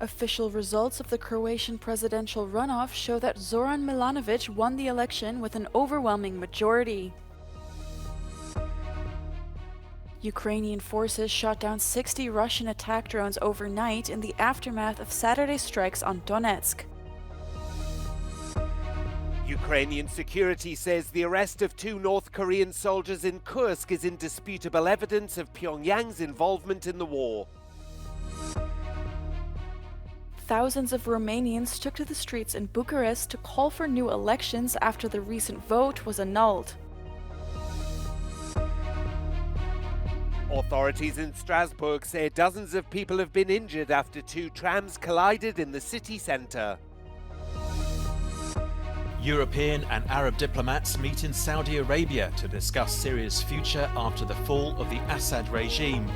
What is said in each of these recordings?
Official results of the Croatian presidential runoff show that Zoran Milanovic won the election with an overwhelming majority. Ukrainian forces shot down 60 Russian attack drones overnight in the aftermath of Saturday's strikes on Donetsk. Ukrainian security says the arrest of 2 North Korean soldiers in Kursk is indisputable evidence of Pyongyang's involvement in the war. Thousands of Romanians took to the streets in Bucharest to call for new elections after the recent vote was annulled. Authorities in Strasburg say dozens of people have been injured after 2 trams collided in the city centre. European and Arab diplomats meet in Saudi Arabia to discuss Syria's future after the fall of the Assad regime.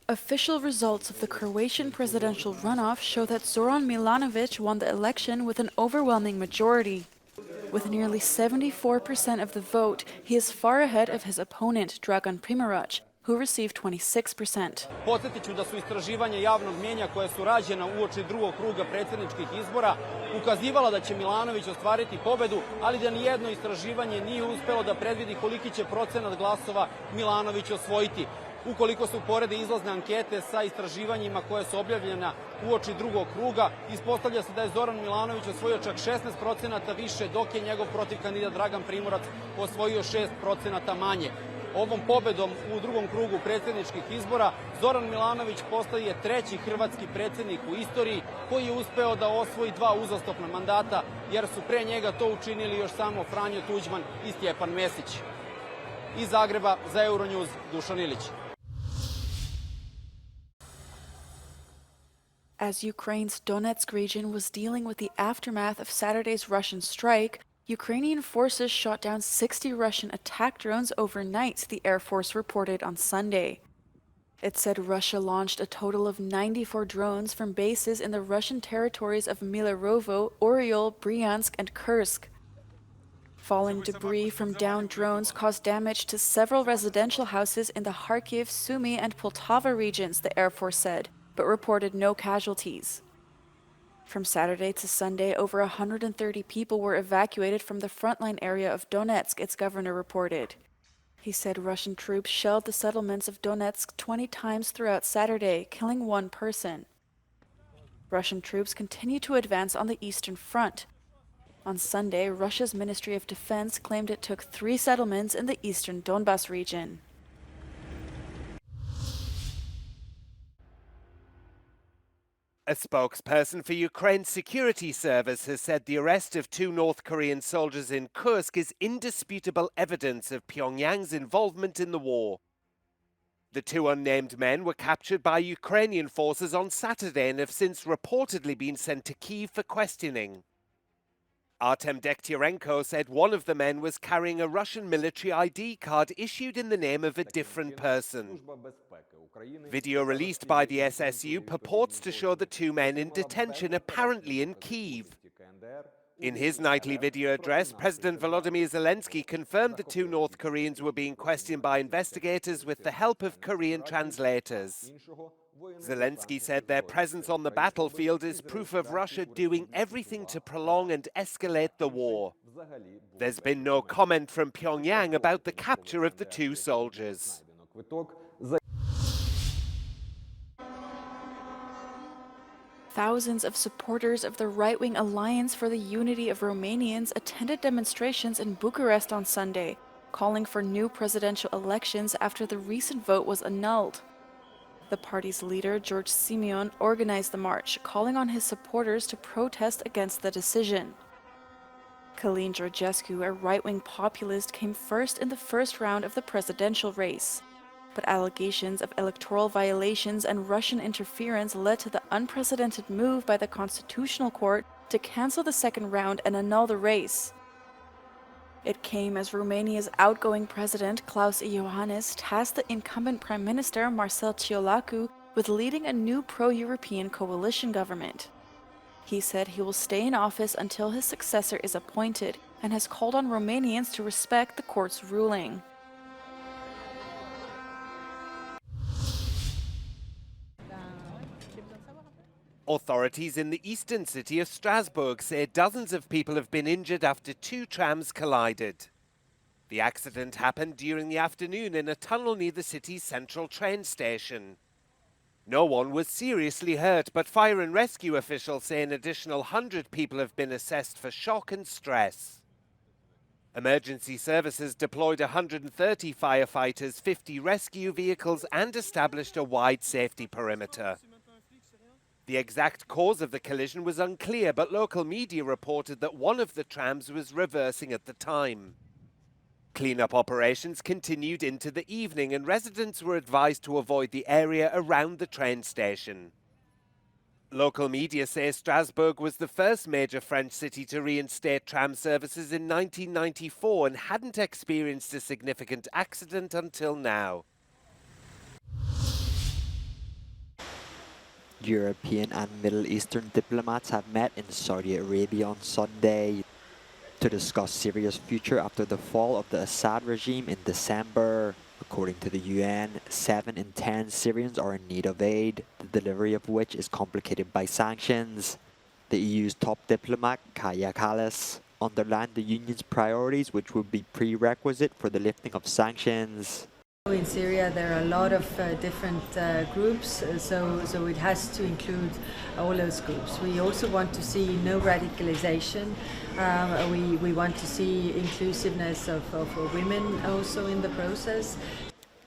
Official results of the Croatian presidential runoff show that Zoran Milanovic won the election with an overwhelming majority. With nearly 74% of the vote, he is far ahead of his opponent, Dragan Primorac, who received 26%. Podsjetit ću da su istraživanja javnog mnijenja koja su rađena uoči drugog kruga predsjedničkih izbora ukazivala da će Milanović ostvariti pobedu, ali da nijedno istraživanje nije uspelo da predvidi koliki će procenat glasova Milanović osvojiti. Ukoliko se uporede izlazne ankete sa istraživanjima koje su objavljena uoči drugog kruga, ispostavlja se da je Zoran Milanović osvojio čak 16% više, dok je njegov protivkandidat Dragan Primorac osvojio 6% manje. Ovom pobedom u drugom krugu predsjedničkih izbora Zoran Milanović postaje 3. hrvatski predsjednik u istoriji koji je uspeo da osvoji 2 uzastopna mandata, jer su pre njega to učinili još samo Franjo Tuđman i Stjepan Mesić. Iz Zagreba za Euronews, Dušan Ilić. As Ukraine's Donetsk region was dealing with the aftermath of Saturday's Russian strike, Ukrainian forces shot down 60 Russian attack drones overnight, the Air Force reported on Sunday. It said Russia launched a total of 94 drones from bases in the Russian territories of Milerovo, Oriol, Bryansk, and Kursk. Falling debris from downed drones caused damage to several residential houses in the Kharkiv, Sumy, and Poltava regions, the Air Force said, but reported no casualties. From Saturday to Sunday, over 130 people were evacuated from the frontline area of Donetsk, its governor reported. He said Russian troops shelled the settlements of Donetsk 20 times throughout Saturday, killing 1 person. Russian troops continue to advance on the Eastern Front. On Sunday, Russia's Ministry of Defense claimed it took 3 settlements in the eastern Donbas region. A spokesperson for Ukraine's security service has said the arrest of 2 North Korean soldiers in Kursk is indisputable evidence of Pyongyang's involvement in the war. The 2 unnamed men were captured by Ukrainian forces on Saturday and have since reportedly been sent to Kyiv for questioning. Artem Dekhtyrenko said one of the men was carrying a Russian military ID card issued in the name of a different person. Video released by the SSU purports to show the 2 men in detention, apparently in Kyiv. In his nightly video address, President Volodymyr Zelensky confirmed the 2 North Koreans were being questioned by investigators with the help of Korean translators. Zelensky said their presence on the battlefield is proof of Russia doing everything to prolong and escalate the war. There's been no comment from Pyongyang about the capture of the 2 soldiers. Thousands of supporters of the right-wing Alliance for the Unity of Romanians attended demonstrations in Bucharest on Sunday, calling for new presidential elections after the recent vote was annulled. The party's leader, George Simeon, organized the march, calling on his supporters to protest against the decision. Călin Georgescu, a right-wing populist, came first in the first round of the presidential race. But allegations of electoral violations and Russian interference led to the unprecedented move by the Constitutional Court to cancel the second round and annul the race. It came as Romania's outgoing president, Klaus Iohannis, tasked the incumbent Prime Minister, Marcel Ciolacu, with leading a new pro-European coalition government. He said he will stay in office until his successor is appointed and has called on Romanians to respect the court's ruling. Authorities in the eastern city of Strasburg say dozens of people have been injured after two trams collided. The accident happened during the afternoon in a tunnel near the city's central train station. No one was seriously hurt, but fire and rescue officials say an additional 100 people have been assessed for shock and stress. Emergency services deployed 130 firefighters, 50 rescue vehicles, and established a wide safety perimeter. The exact cause of the collision was unclear, but local media reported that one of the trams was reversing at the time. Cleanup operations continued into the evening, and residents were advised to avoid the area around the train station. Local media say Strasbourg was the first major French city to reinstate tram services in 1994 and hadn't experienced a significant accident until now. European and Middle Eastern diplomats have met in Saudi Arabia on Sunday to discuss Syria's future after the fall of the Assad regime in December. According to the UN, 7 in 10 Syrians are in need of aid, the delivery of which is complicated by sanctions. The EU's top diplomat, Kaja Kallas, underlined the union's priorities, which would be prerequisite for the lifting of sanctions. In Syria there are a lot of different groups, so it has to include all those groups. We also want to see no radicalization. We want to see inclusiveness of women also in the process.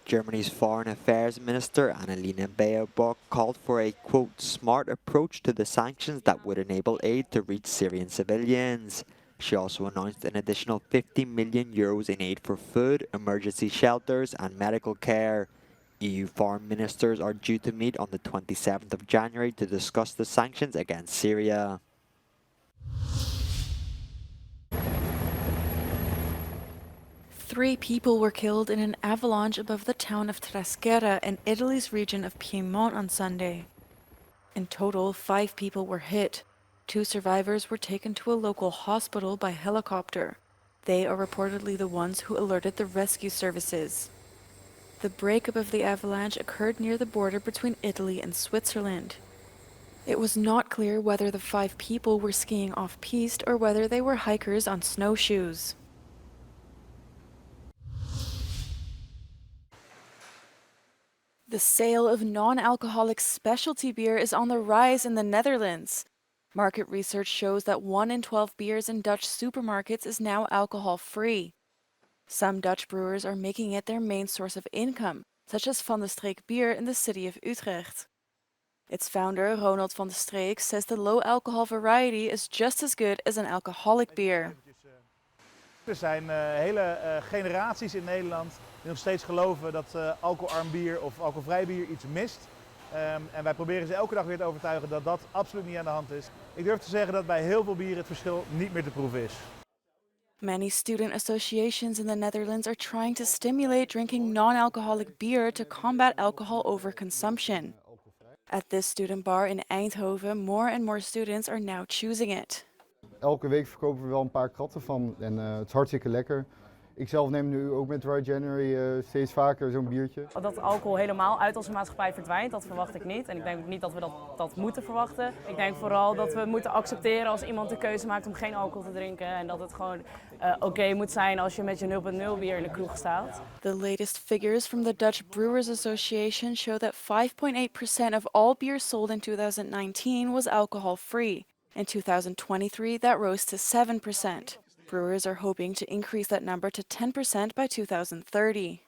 Germany's Foreign Affairs Minister Annalena Baerbock called for a, quote, smart approach to the sanctions that would enable aid to reach Syrian civilians. She also announced an additional 50 million euros in aid for food, emergency shelters and medical care. EU foreign ministers are due to meet on the 27th of January to discuss the sanctions against Syria. Three people were killed in an avalanche above the town of Trasburg in Italy's region of Piedmont on Sunday. In total, 5 people were hit. 2 survivors were taken to a local hospital by helicopter. They are reportedly the ones who alerted the rescue services. The breakup of the avalanche occurred near the border between Italy and Switzerland. It was not clear whether the 5 people were skiing off-piste or whether they were hikers on snowshoes. The sale of non-alcoholic specialty beer is on the rise in the Netherlands. Market research shows that 1 in 12 beers in Dutch supermarkets is now alcohol-free. Some Dutch brewers are making it their main source of income, such as Van de Streek Beer in the city of Utrecht. Its founder, Ronald van de Streek, says the low-alcohol variety is just as good as an alcoholic beer. Er zijn hele generaties in Nederland die nog steeds geloven dat alcoholarm bier of alcoholvrij bier iets mist. En wij proberen ze elke dag weer te overtuigen dat dat absoluut niet aan de hand is. Ik durf te zeggen dat bij heel veel bieren het verschil niet meer te proeven is. Many student associations in the Netherlands are trying to stimulate drinking non-alcoholic beer to combat alcohol overconsumption. At this student bar in Eindhoven, more and more students are now choosing it. Elke week verkopen we wel een paar kratten van en het is hartstikke lekker. Ik zelf neem nu ook met Dry January steeds vaker zo'n biertje. Dat alcohol helemaal uit onze maatschappij verdwijnt, dat verwacht ik niet. En ik denk ook niet dat we dat moeten verwachten. Ik denk vooral dat we moeten accepteren als iemand de keuze maakt om geen alcohol te drinken. En dat het gewoon oké moet zijn als je met je 0.0 bier in de kroeg staat. The latest figures from the Dutch Brewers Association show that 5.8% of all beer sold in 2019 was alcohol-free. In 2023, that rose to 7%. Brewers are hoping to increase that number to 10% by 2030.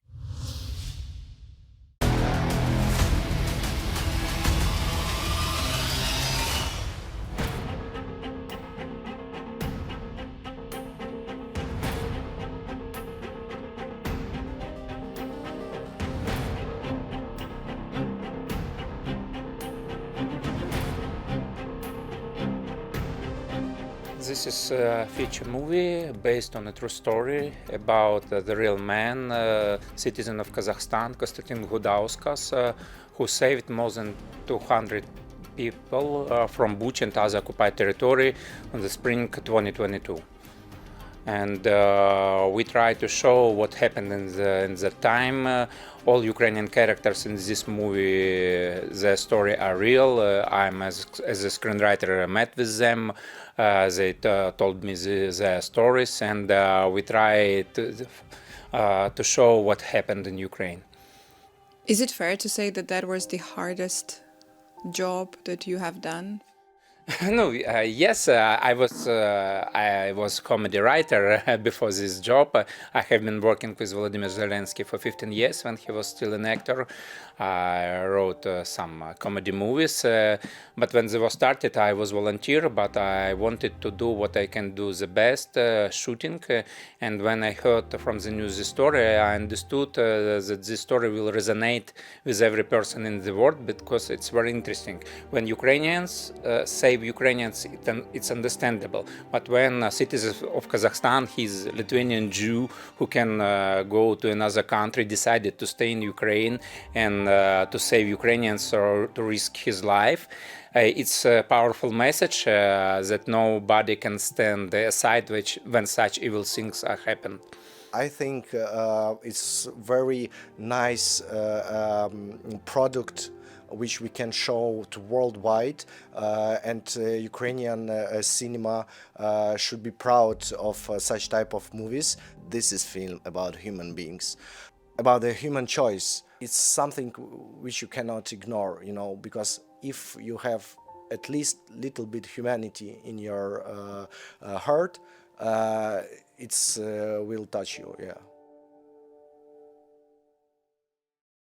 This is a feature movie based on a true story about the real man, citizen of Kazakhstan, Konstantin Gudauskas, who saved more than 200 people from Bucha and other occupied territory in the spring 2022. And we try to show what happened in the time. All Ukrainian characters in this movie, their story are real. I'm as a screenwriter met with them. They told me their stories, and we try to show what happened in Ukraine. Is it fair to say that that was the hardest job that you have done? No, yes, I was comedy writer before this job. I have been working with Volodymyr Zelensky for 15 years when he was still an actor. I wrote some comedy movies, but when they were started, I was volunteer, but I wanted to do what I can do the best, shooting. And when I heard from the news the story, I understood that this story will resonate with every person in the world because it's very interesting. When Ukrainians save Ukrainians, it's understandable. But when citizens of Kazakhstan, he's a Lithuanian Jew who can go to another country, decided to stay in Ukraine and to save Ukrainians or to risk his life. It's a powerful message that nobody can stand aside when such evil things are happen. I think it's very nice product which we can show to worldwide, and Ukrainian cinema should be proud of such type of movies. This is film about human beings, about the human choice. It's something which you cannot ignore, you know, because if you have at least little bit humanity in your heart, it's will touch you, yeah.